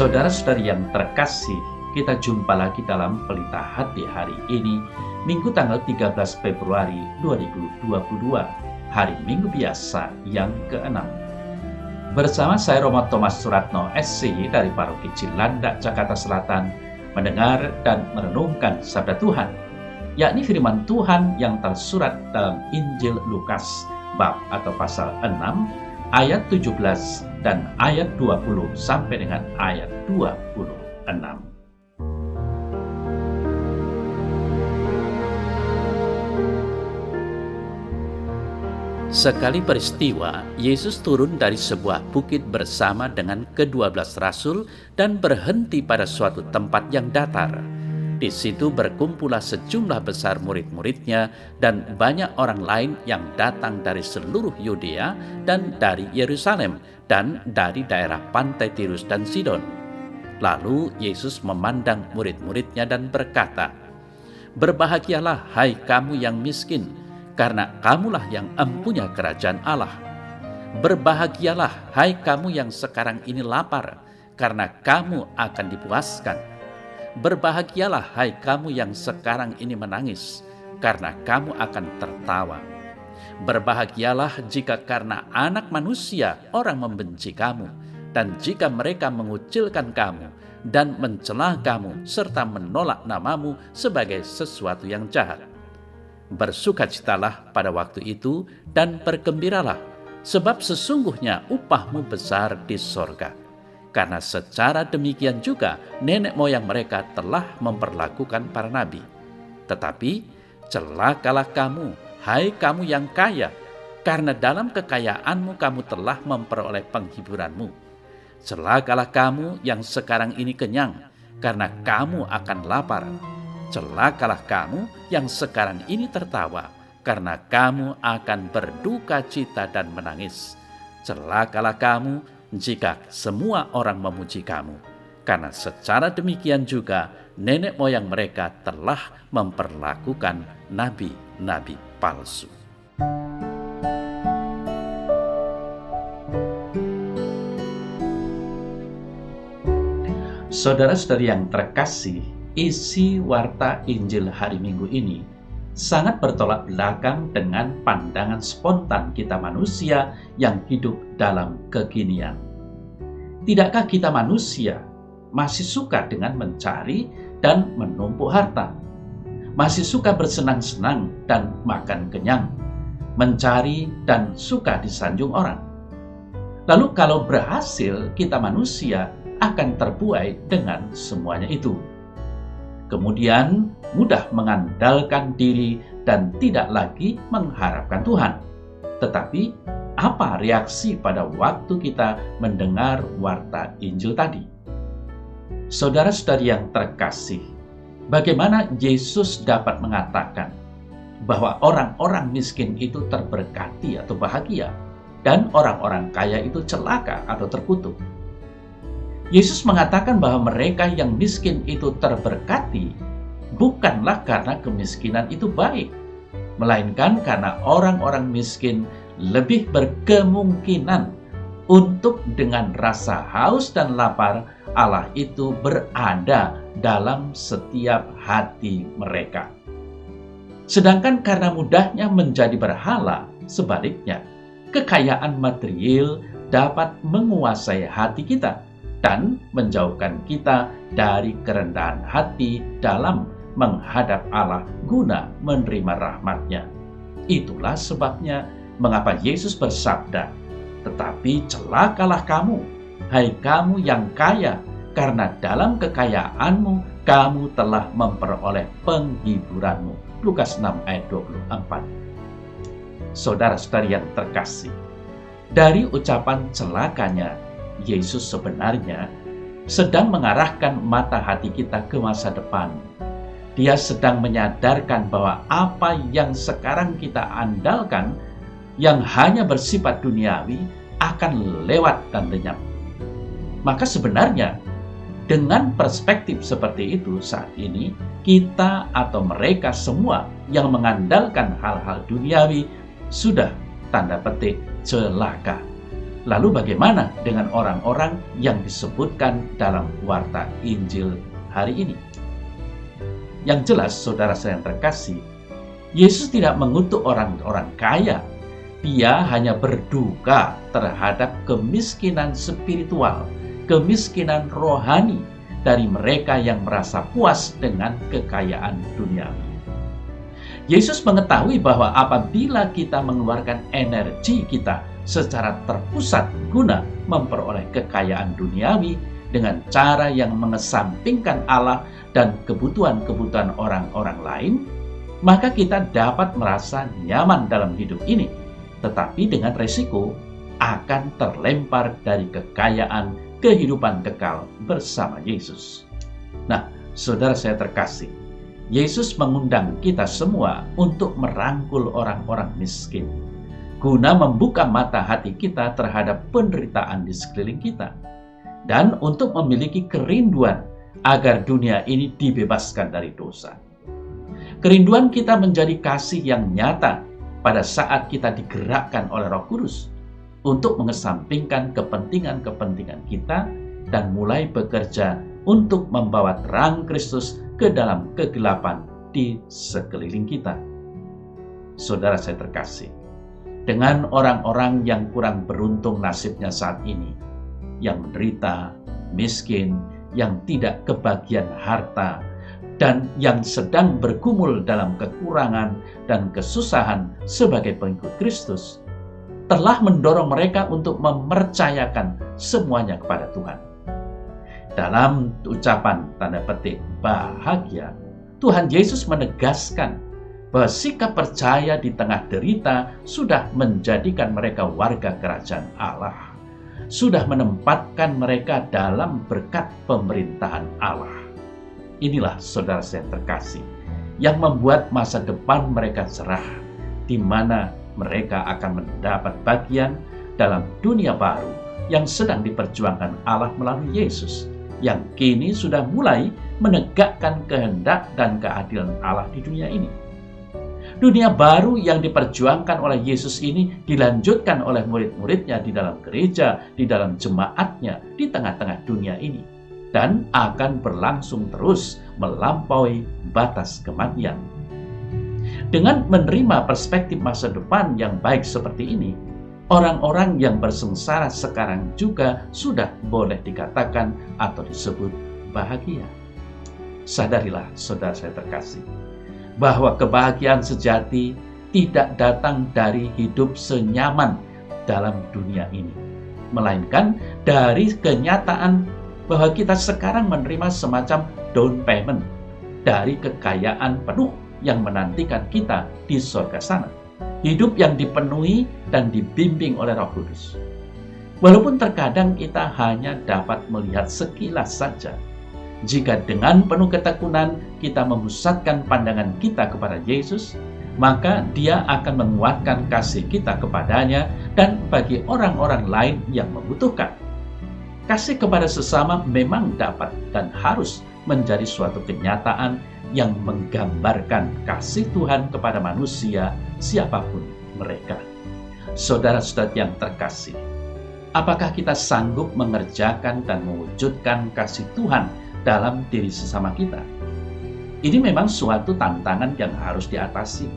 Saudara-saudari yang terkasih, kita jumpa lagi dalam Pelita Hati hari ini, Minggu tanggal 13 Februari 2022, hari Minggu biasa yang ke-6. Bersama saya Romo Thomas Suratno, SC dari Paroki Cilandak, Jakarta Selatan, mendengar dan merenungkan sabda Tuhan, yakni firman Tuhan yang tersurat dalam Injil Lukas, bab atau pasal 6, ayat 17 dan ayat 20 sampai dengan ayat 26. Sekali peristiwa, Yesus turun dari sebuah bukit bersama dengan ke-12 rasul dan berhenti pada suatu tempat yang datar. Di situ berkumpullah sejumlah besar murid-muridnya dan banyak orang lain yang datang dari seluruh Yudea dan dari Yerusalem dan dari daerah pantai Tirus dan Sidon. Lalu Yesus memandang murid-muridnya dan berkata, "Berbahagialah hai kamu yang miskin, karena kamulah yang empunya kerajaan Allah. Berbahagialah hai kamu yang sekarang ini lapar, karena kamu akan dipuaskan. Berbahagialah hai kamu yang sekarang ini menangis, karena kamu akan tertawa. Berbahagialah jika karena Anak Manusia orang membenci kamu, dan jika mereka mengucilkan kamu dan mencela kamu serta menolak namamu sebagai sesuatu yang jahat. Bersukacitalah pada waktu itu dan bergembiralah, sebab sesungguhnya upahmu besar di sorga. Karena secara demikian juga nenek moyang mereka telah memperlakukan para nabi. Tetapi celakalah kamu, hai kamu yang kaya, karena dalam kekayaanmu kamu telah memperoleh penghiburanmu. Celakalah kamu yang sekarang ini kenyang, karena kamu akan lapar. Celakalah kamu yang sekarang ini tertawa, karena kamu akan berduka cita dan menangis. Celakalah kamu jika semua orang memuji kamu, karena secara demikian juga nenek moyang mereka telah memperlakukan nabi-nabi palsu." Saudara-saudari yang terkasih, isi warta Injil hari Minggu ini sangat bertolak belakang dengan pandangan spontan kita manusia yang hidup dalam kekinian. Tidakkah kita manusia masih suka dengan mencari dan menumpuk harta? Masih suka bersenang-senang dan makan kenyang, mencari dan suka disanjung orang? Lalu kalau berhasil, kita manusia akan terbuai dengan semuanya itu. Kemudian mudah mengandalkan diri dan tidak lagi mengharapkan Tuhan. Tetapi apa reaksi pada waktu kita mendengar warta Injil tadi? Saudara-saudari yang terkasih, bagaimana Yesus dapat mengatakan bahwa orang-orang miskin itu terberkati atau bahagia dan orang-orang kaya itu celaka atau terkutuk? Yesus mengatakan bahwa mereka yang miskin itu terberkati bukanlah karena kemiskinan itu baik, melainkan karena orang-orang miskin lebih berkemungkinan untuk dengan rasa haus dan lapar Allah itu berada dalam setiap hati mereka. Sedangkan karena mudahnya menjadi berhala, sebaliknya, kekayaan material dapat menguasai hati kita dan menjauhkan kita dari kerendahan hati dalam menghadap Allah guna menerima rahmat-Nya. Itulah sebabnya mengapa Yesus bersabda, "Tetapi celakalah kamu, hai kamu yang kaya, karena dalam kekayaanmu kamu telah memperoleh penghiburanmu." Lukas 6 ayat 24. Saudara-saudari yang terkasih, dari ucapan celakanya, Yesus sebenarnya sedang mengarahkan mata hati kita ke masa depan. Dia sedang menyadarkan bahwa apa yang sekarang kita andalkan yang hanya bersifat duniawi akan lewat dan lenyap. Maka sebenarnya dengan perspektif seperti itu saat ini, kita atau mereka semua yang mengandalkan hal-hal duniawi sudah tanda petik celaka. Lalu bagaimana dengan orang-orang yang disebutkan dalam warta Injil hari ini? Yang jelas, saudara saya yang terkasih, Yesus tidak mengutuk orang-orang kaya. Dia hanya berduka terhadap kemiskinan spiritual, kemiskinan rohani dari mereka yang merasa puas dengan kekayaan duniawi. Yesus mengetahui bahwa apabila kita mengeluarkan energi kita secara terpusat guna memperoleh kekayaan duniawi dengan cara yang mengesampingkan Allah dan kebutuhan-kebutuhan orang-orang lain, maka kita dapat merasa nyaman dalam hidup ini, tetapi dengan resiko akan terlempar dari kekayaan kehidupan kekal bersama Yesus. Nah, saudara saya terkasih, Yesus mengundang kita semua untuk merangkul orang-orang miskin, guna membuka mata hati kita terhadap penderitaan di sekeliling kita, dan untuk memiliki kerinduan agar dunia ini dibebaskan dari dosa. Kerinduan kita menjadi kasih yang nyata pada saat kita digerakkan oleh Roh Kudus untuk mengesampingkan kepentingan-kepentingan kita dan mulai bekerja untuk membawa terang Kristus ke dalam kegelapan di sekeliling kita. Saudara saya terkasih, dengan orang-orang yang kurang beruntung nasibnya saat ini, yang menderita, miskin, yang tidak kebagian harta, dan yang sedang bergumul dalam kekurangan dan kesusahan sebagai pengikut Kristus, telah mendorong mereka untuk mempercayakan semuanya kepada Tuhan. Dalam ucapan tanda petik bahagia, Tuhan Yesus menegaskan bahwa sikap percaya di tengah derita sudah menjadikan mereka warga kerajaan Allah, sudah menempatkan mereka dalam berkat pemerintahan Allah. Inilah saudara saya terkasih, yang membuat masa depan mereka cerah, di mana mereka akan mendapat bagian dalam dunia baru yang sedang diperjuangkan Allah melalui Yesus, yang kini sudah mulai menegakkan kehendak dan keadilan Allah di dunia ini. Dunia baru yang diperjuangkan oleh Yesus ini dilanjutkan oleh murid-muridnya di dalam gereja, di dalam jemaatnya, di tengah-tengah dunia ini, dan akan berlangsung terus melampaui batas kematian. Dengan menerima perspektif masa depan yang baik seperti ini, orang-orang yang bersengsara sekarang juga sudah boleh dikatakan atau disebut bahagia. Sadarilah saudara saya terkasih, bahwa kebahagiaan sejati tidak datang dari hidup senyaman dalam dunia ini, melainkan dari kenyataan bahwa kita sekarang menerima semacam down payment dari kekayaan penuh yang menantikan kita di surga sana. Hidup yang dipenuhi dan dibimbing oleh Roh Kudus. Walaupun terkadang kita hanya dapat melihat sekilas saja, jika dengan penuh ketekunan kita memusatkan pandangan kita kepada Yesus, maka Dia akan menguatkan kasih kita kepadanya dan bagi orang-orang lain yang membutuhkan. Kasih kepada sesama memang dapat dan harus menjadi suatu kenyataan yang menggambarkan kasih Tuhan kepada manusia, siapapun mereka. Saudara-saudara yang terkasih, apakah kita sanggup mengerjakan dan mewujudkan kasih Tuhan dalam diri sesama kita? Ini memang suatu tantangan yang harus diatasi,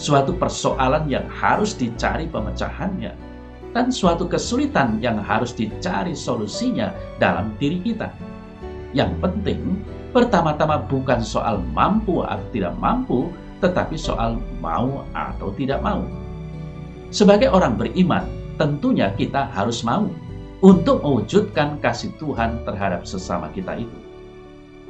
suatu persoalan yang harus dicari pemecahannya, dan suatu kesulitan yang harus dicari solusinya dalam diri kita. Yang penting, pertama-tama bukan soal mampu atau tidak mampu, tetapi soal mau atau tidak mau. Sebagai orang beriman, tentunya kita harus mau untuk mewujudkan kasih Tuhan terhadap sesama kita itu.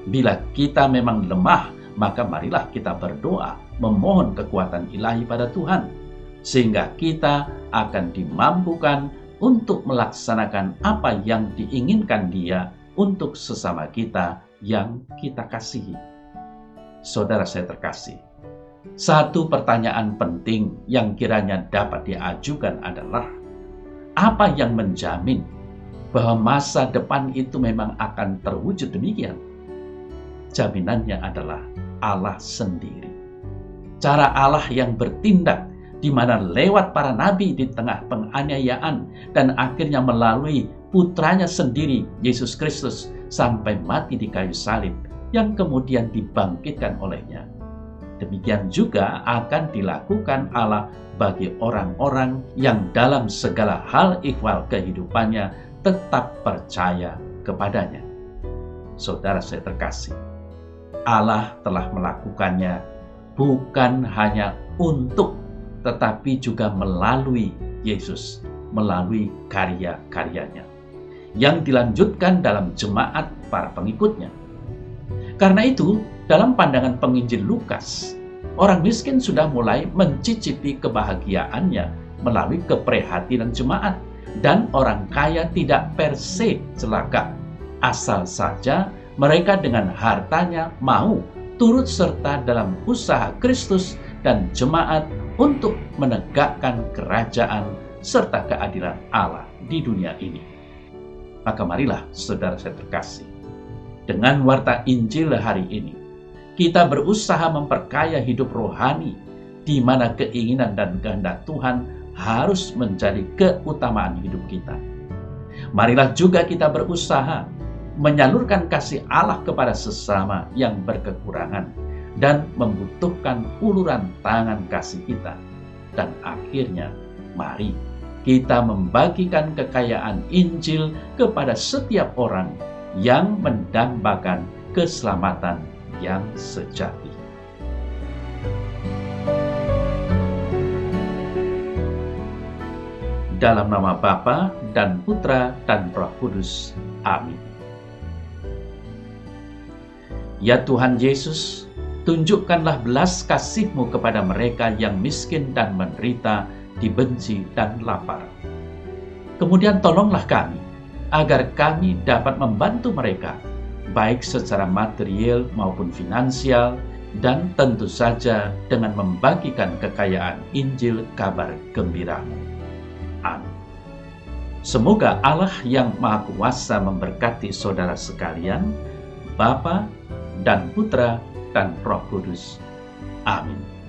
Bila kita memang lemah, maka marilah kita berdoa, memohon kekuatan ilahi pada Tuhan, sehingga kita akan dimampukan untuk melaksanakan apa yang diinginkan Dia untuk sesama kita yang kita kasihi. Saudara saya terkasih, satu pertanyaan penting yang kiranya dapat diajukan adalah, apa yang menjamin bahwa masa depan itu memang akan terwujud demikian? Jaminannya adalah Allah sendiri. Cara Allah yang bertindak di mana lewat para nabi di tengah penganiayaan dan akhirnya melalui putranya sendiri, Yesus Kristus, sampai mati di kayu salib yang kemudian dibangkitkan olehnya. Demikian juga akan dilakukan Allah bagi orang-orang yang dalam segala hal ikhwal kehidupannya tetap percaya kepadanya. Saudara saya terkasih, Allah telah melakukannya bukan hanya untuk, tetapi juga melalui Yesus, melalui karya-karyanya yang dilanjutkan dalam jemaat para pengikutnya. Karena itu, dalam pandangan penginjil Lukas, orang miskin sudah mulai mencicipi kebahagiaannya melalui keprihatinan jemaat, dan orang kaya tidak per se celaka, asal saja mereka dengan hartanya mau turut serta dalam usaha Kristus dan jemaat untuk menegakkan kerajaan serta keadilan Allah di dunia ini. Maka marilah saudara saya terkasih, dengan warta Injil hari ini, kita berusaha memperkaya hidup rohani, di mana keinginan dan kehendak Tuhan harus menjadi keutamaan hidup kita. Marilah juga kita berusaha menyalurkan kasih Allah kepada sesama yang berkekurangan dan membutuhkan uluran tangan kasih kita. Dan akhirnya, mari kita membagikan kekayaan Injil kepada setiap orang yang mendambakan keselamatan yang sejati. Dalam nama Bapa dan Putra dan Roh Kudus. Amin. Ya Tuhan Yesus, tunjukkanlah belas kasih-Mu kepada mereka yang miskin dan menderita, dibenci dan lapar. Kemudian tolonglah kami, agar kami dapat membantu mereka, baik secara material maupun finansial, dan tentu saja dengan membagikan kekayaan Injil kabar gembira-Mu. Amin. Semoga Allah yang Maha Kuasa memberkati saudara sekalian, Bapa dan Putra dan Roh Kudus. Amin.